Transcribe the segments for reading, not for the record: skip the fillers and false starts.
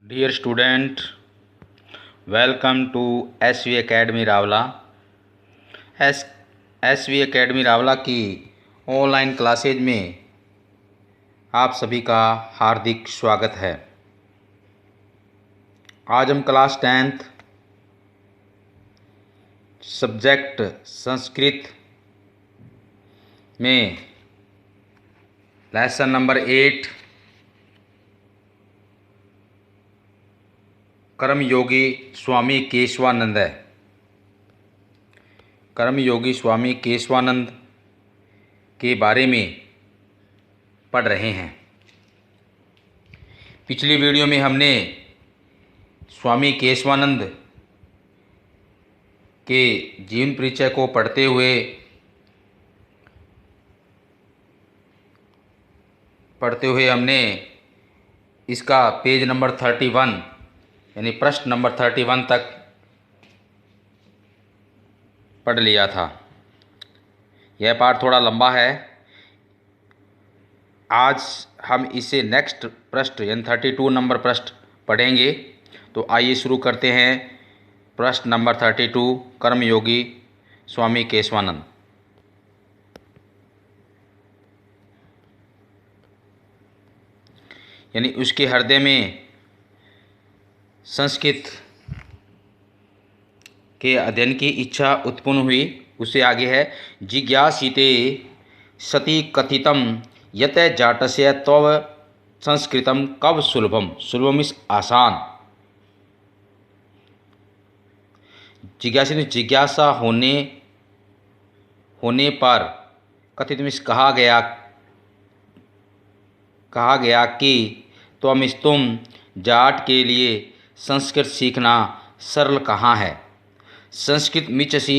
Dear student, welcome to SV Academy Rawla. SV Academy Rawla की online classes में आप सभी का हार्दिक स्वागत है। आज हम क्लास 10th सब्जेक्ट संस्कृत में लेसन नंबर 8 कर्मयोगी स्वामी केशवानंद है। कर्मयोगी स्वामी केशवानंद के बारे में पढ़ रहे हैं। पिछली वीडियो में हमने स्वामी केशवानंद के जीवन परिचय को पढ़ते हुए हमने इसका पेज नंबर 31 यानी पृष्ठ नंबर 31 तक पढ़ लिया था। यह पाठ थोड़ा लंबा है। आज हम इसे नेक्स्ट पृष्ठ यानी 32 नंबर पृष्ठ पढ़ेंगे। तो आइए शुरू करते हैं। पृष्ठ नंबर 32 कर्मयोगी स्वामी केशवानंद। यानी उसके हृदय में संस्कृत के अध्ययन की इच्छा उत्पन्न हुई। उसे आगे है जिज्ञासिते सति कथितम यत जाटस्य तव संस्कृतम कब सुलभम। सुलभम इस आसान। जिज्ञासा होने पर कथित में कहा गया कि तुम जाट के लिए संस्कृत सीखना सरल कहाँ है। संस्कृत मिच्छसि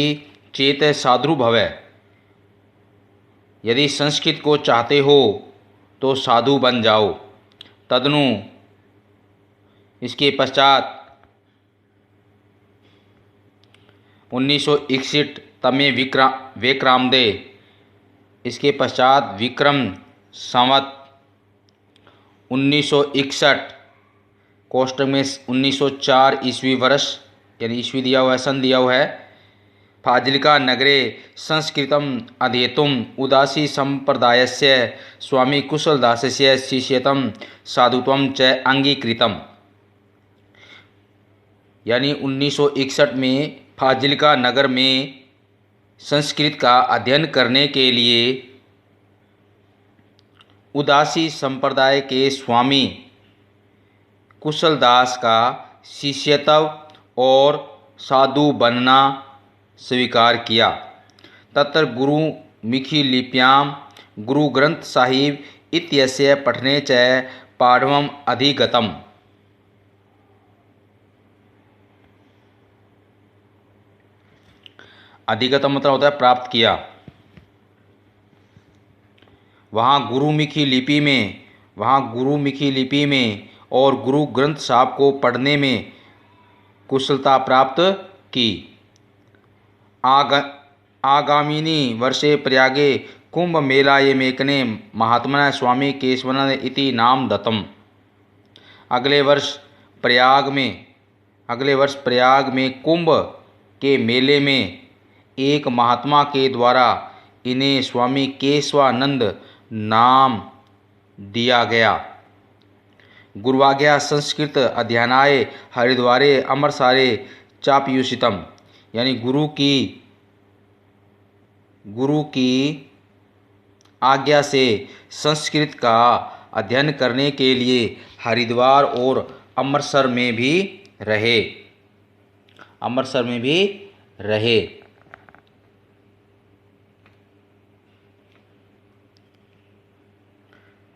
चेत साधु भवै। यदि संस्कृत को चाहते हो तो साधु बन जाओ। तदनु इसके पश्चात 1961 तमे विक्रामदे। इसके पश्चात विक्रम संवत 1961 कोष्टक में 1904 ईस्वी वर्ष यानी ईस्वी दिया हुआ है, सन दिया हुआ है। फाजिल्का नगरे संस्कृतम अध्येतुम उदासी संप्रदायस्य स्वामी कुशलदासस्य शिष्यतम साधुत्वम च अंगीकृतम। यानी 1961 में फाजिल्का नगर में संस्कृत का अध्ययन करने के लिए उदासी संप्रदाय के स्वामी कुशलदास का शिष्यत्व और साधु बनना स्वीकार किया। तत्र गुरु मिखी लिप्यां गुरु ग्रंथ साहिब इत्यस्य पठने च पाठवम अधिगतम। अधिगतम मतलब होता है प्राप्त किया। वहाँ गुरुमुखी लिपि में और गुरु ग्रंथ साहब को पढ़ने में कुशलता प्राप्त की। आगामिनी वर्षे प्रयागे कुंभ मेलाये मेकने महात्मना स्वामी केशवानंद इति नाम दत्तम। अगले वर्ष प्रयाग में कुंभ के मेले में एक महात्मा के द्वारा इन्हें स्वामी केशवानंद नाम दिया गया। गुरुवाज्ञा संस्कृत अध्ययनाय हरिद्वारे अमरसारे चापयुषितम। यानी गुरु की आज्ञा से संस्कृत का अध्ययन करने के लिए हरिद्वार और अमृतसर में भी रहे।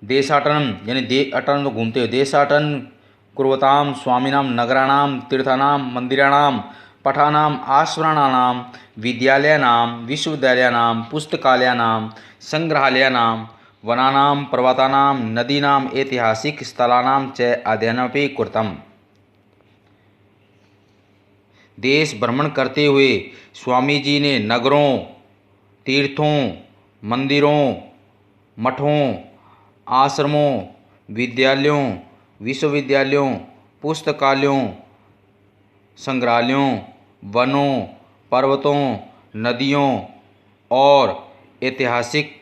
देशाटनम यानी अटन तो घूमते हुए। देशाटन कुर्वताम स्वामिनाम नगराणाम तीर्थानाम मंदिराणाम पठानाम आश्रणानाम विद्यालयानाम विश्वविद्यालयानाम पुस्तकालयानाम संग्रहालयानाम वनानाम पर्वतानाम नदीनाम ऐतिहासिक स्थलानाम च अध्ययनमपि कृतम। देश भ्रमण करते हुए स्वामी जी ने नगरों, तीर्थों, मंदिरों, मठों, आश्रमों, विद्यालयों, विश्वविद्यालयों पुस्तकालयों, संग्रहालयों, वनों, पर्वतों, नदियों और ऐतिहासिक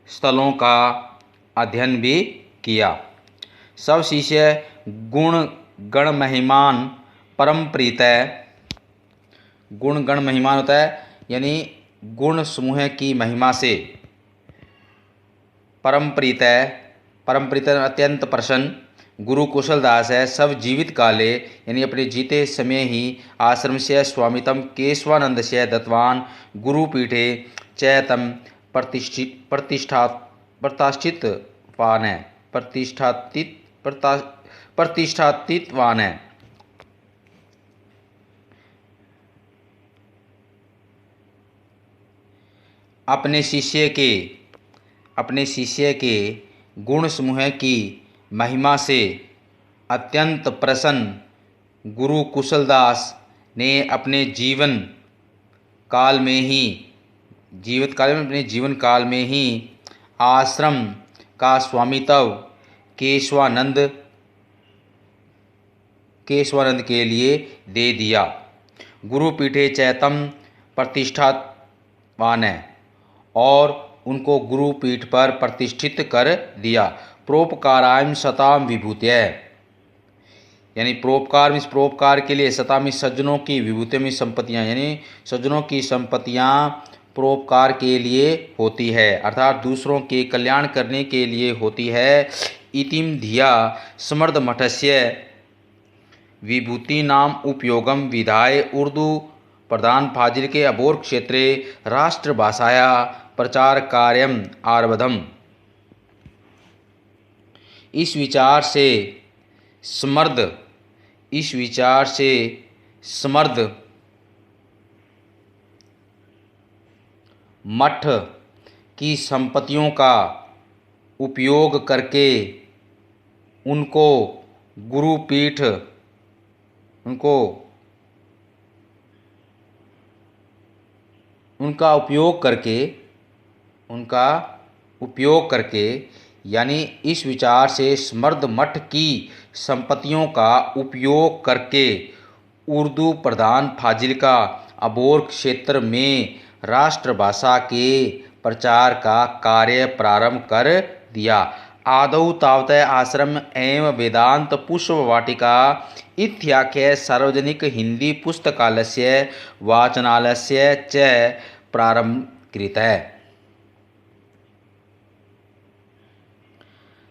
स्थलों का अध्ययन भी किया। सब शिष्य गुण गण महिमान परम प्रीतय, गुण गण महिमान होता है यानी गुण समूह की महिमा से, परम प्रीतय, परम प्रीतय अत्यंत प्रसन्न गुरु कुशलदास है। सब जीवित काले यानी अपने जीते समय ही आश्रम से स्वामितम केशवानंद से दत्तवान गुरुपीठे चैतम प्रतिष्ठातितवान है, प्रतिष्ठातितवान है। अपने शिष्य के गुण समूह की महिमा से अत्यंत प्रसन्न गुरु कुशलदास ने अपने जीवन काल में ही आश्रम का स्वामित्व केशवानंद के लिए दे दिया। गुरुपीठे चैतम प्रतिष्ठावान है और उनको गुरुपीठ पर प्रतिष्ठित कर दिया। परोपकाराय सताम विभूतय यानी परोपकार के लिए सतामी सज्जनों की विभूतियों संपत्तियाँ यानी सज्जनों की संपत्तियाँ परोपकार के लिए होती है अर्थात दूसरों के कल्याण करने के लिए होती है। इतिम धिया समर्थ मठस्य विभूति नाम उपयोगम विधाय उर्दू प्रधान फाजिल के अबोर क्षेत्रे राष्ट्रभाषाया प्रचार कार्यम आरब्धम। इस विचार से समर्थ मठ की संपत्तियों का उपयोग करके उनका उपयोग करके यानी इस विचार से समर्थ मठ की संपत्तियों का उपयोग करके उर्दू प्रधान फाजिल्का अबोर क्षेत्र में राष्ट्रभाषा के प्रचार का कार्य प्रारंभ कर दिया। आदौ तावत आश्रम एवं वेदांत पुष्पवाटिका इत्याख्य सार्वजनिक हिंदी पुस्तकालयस्य वाचनालयस्य च प्रारंभ कृतः।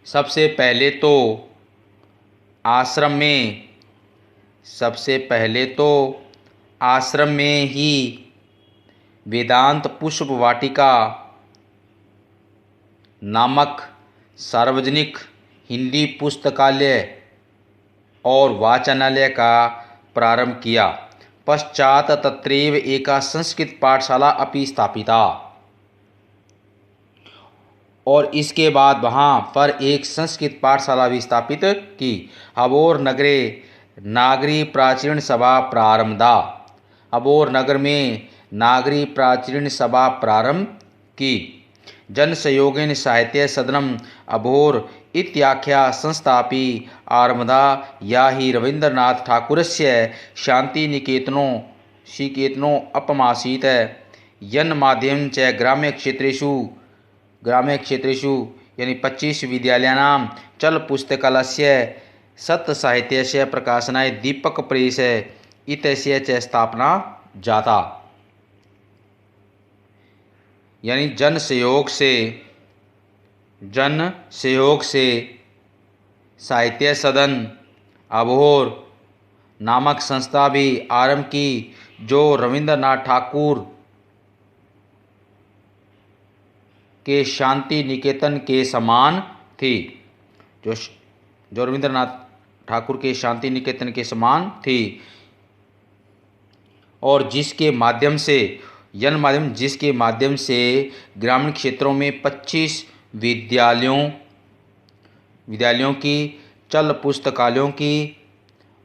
सबसे पहले तो आश्रम में ही वेदांत पुष्पवाटिका नामक सार्वजनिक हिंदी पुस्तकालय और वाचनालय का प्रारंभ किया। पश्चात तत्रैव एका संस्कृत पाठशाला अपि स्थापिता और इसके बाद वहाँ पर एक संस्कृत पाठशाला भी स्थापित की। अबोर नगरे नागरी प्राचीन सभा प्रारंभा, अबोर नगर में नागरी प्राचीन सभा प्रारंभ की। जन सहयोगेन साहित्य सदनम अबोर इत्याख्या संस्थापि आरब्धा या ही रवीन्द्रनाथ ठाकुरस्य शांति निकेतनो अपमासीत यन माध्यम च ग्राम्य क्षेत्रेषु यानी 25 विद्यालयानां चल पुस्तकालयस्य सत् साहित्यस्य प्रकाशनाय दीपक प्रेस इत्यस्य च स्थापना जाता। यानी जन सहयोग से साहित्य सदन अबोहर नामक संस्था भी आरंभ की जो रविंद्रनाथ ठाकुर के शांति निकेतन के समान थी, जो रविंद्रनाथ ठाकुर के शांति निकेतन के समान थी और जिसके माध्यम से ग्रामीण क्षेत्रों में 25 विद्यालयों की, चल पुस्तकालयों की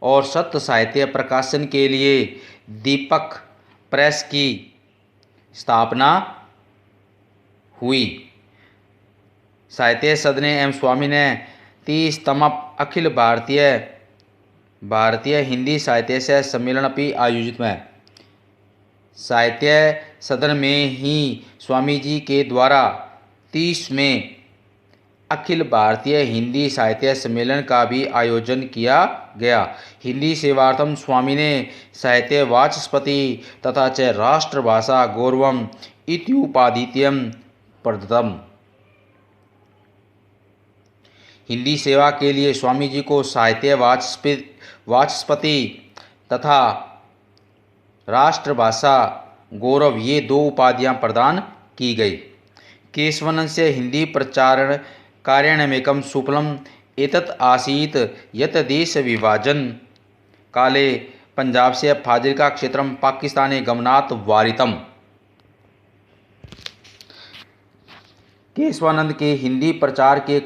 और सत्य साहित्य प्रकाशन के लिए दीपक प्रेस की स्थापना हुई। साहित्य सदन एवं स्वामी ने 30 तम अखिल भारतीय हिंदी साहित्य सम्मेलन अपि आयोजितम्। साहित्य सदन में ही स्वामी जी के द्वारा 30वें अखिल भारतीय हिंदी साहित्य सम्मेलन का भी आयोजन किया गया। हिंदी सेवार्थम स्वामी ने साहित्य वाचस्पति तथा च राष्ट्रभाषा गौरवम इत्युपाधित्यम प्रदत्तम। हिंदी सेवा के लिए स्वामी जी को साहित्य वाचस्पति तथा राष्ट्रभाषा गौरव ये 2 उपाधियां प्रदान की गई। केशवानंदस्य हिंदी प्रचारण कार्याण्यमेकं सुफलम् एतत् आसीत् यत् देश विभाजन काले पंजाब से फाजिल्का क्षेत्रं पाकिस्ताने गमनात् वारितम्। केशवानंद के हिंदी प्रचार के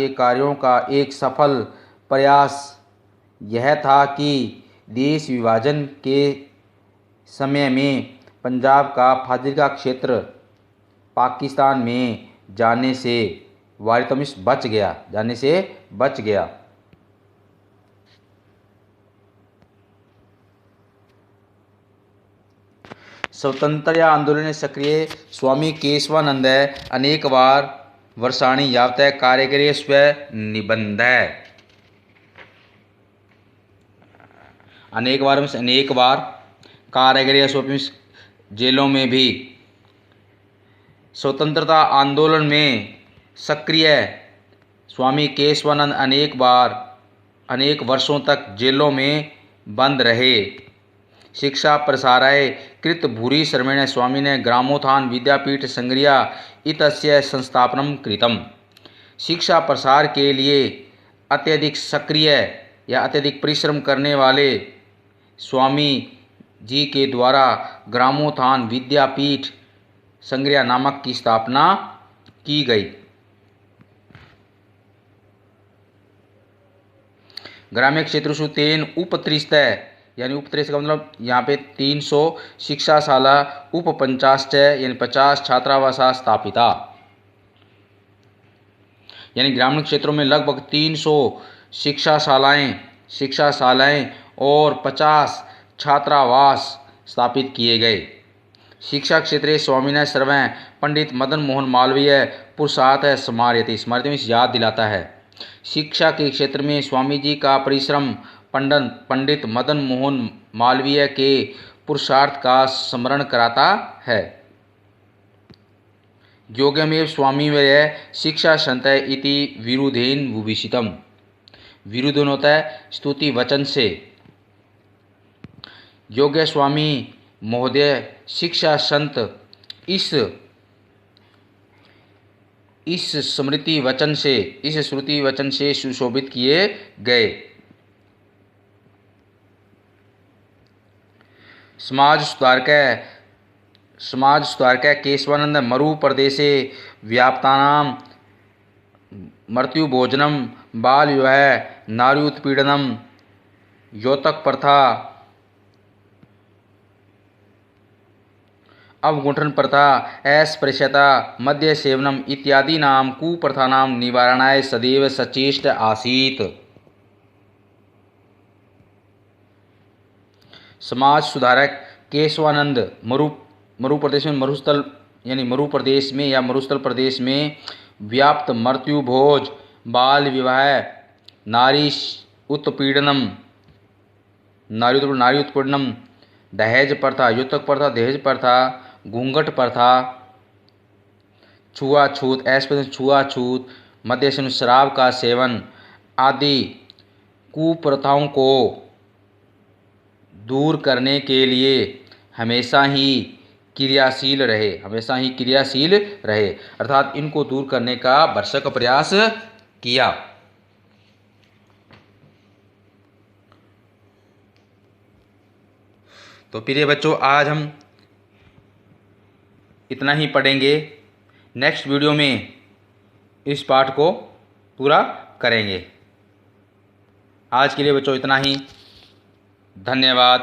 कार्यों का एक सफल प्रयास यह था कि देश विभाजन के समय में पंजाब का फाजिल्का क्षेत्र पाकिस्तान में जाने से बच गया। स्वतंत्रता आंदोलन में सक्रिय स्वामी केशवानंद अनेक बार वर्षाणी यावत कार्यकरी स्व निबंध अनेक बार कारागृह जेलों में भी स्वतंत्रता आंदोलन में सक्रिय स्वामी केशवानंद अनेक वर्षों तक जेलों में बंद रहे। शिक्षा प्रसाराय कृत भूरि श्रमेण स्वामी ने ग्रामोत्थान विद्यापीठ संग्रिया इत्यस्य संस्थापनम कृतम। शिक्षा प्रसार के लिए अत्यधिक सक्रिय या अत्यधिक परिश्रम करने वाले स्वामी जी के द्वारा ग्रामोत्थान विद्यापीठ संग्रिया नामक की स्थापना की गई। ग्रामीण क्षेत्र तेन उपत्रिस्तः यानी उपत्रिस्त का मतलब यहाँ पे 300 शिक्षाशाला उप 50 यानी 50 छात्रावासा स्थापिता। यानी ग्रामीण क्षेत्रों में लगभग 300 शिक्षाशालाएं और 50 छात्रावास स्थापित किए गए। शिक्षा क्षेत्रे स्वामिनः सर्वं पंडित मदन मोहन मालवीय पुरुषार्थ स्मारयति में याद दिलाता है। शिक्षा के क्षेत्र में स्वामी जी का परिश्रम पंडित मदन मोहन मालवीय के पुरुषार्थ का स्मरण कराता है। योग्यमेव स्वामिवर्य शिक्षा संतय इति विरुद्धेन विभूषितम्। विरुद्धन होता है स्तुति वचन से। योग्य स्वामी महोदय शिक्षा संत इस श्रुति वचन से सुशोभित किए गए। समाज सुधारक केशवानंद मरु प्रदेशे व्याप्तानां मृत्यु भोजनम बाल विवाह नारी उत्पीड़नम यौतक प्रथा अवगुंठन प्रथा अस्पृश्यता मद्य सेवनम इत्यादि नाम कुप्रथानां निवारणाय सदैव सचेष्ट आसीत्। समाज सुधारक केशवानंद मरु प्रदेश में मरुस्थल प्रदेश में व्याप्त मृत्यु भोज बाल विवाह नारी उत्पीड़नम दहेज प्रथा युतक प्रथा दहेज प्रथा घूंघट प्रथा छुआछूत मद्य सेवन शराब का सेवन आदि कुप्रथाओं को दूर करने के लिए हमेशा ही क्रियाशील रहे अर्थात इनको दूर करने का भरसक प्रयास किया। तो प्रिय बच्चों आज हम इतना ही पढ़ेंगे। नेक्स्ट वीडियो में इस पाठ को पूरा करेंगे। आज के लिए बच्चों इतना ही। धन्यवाद।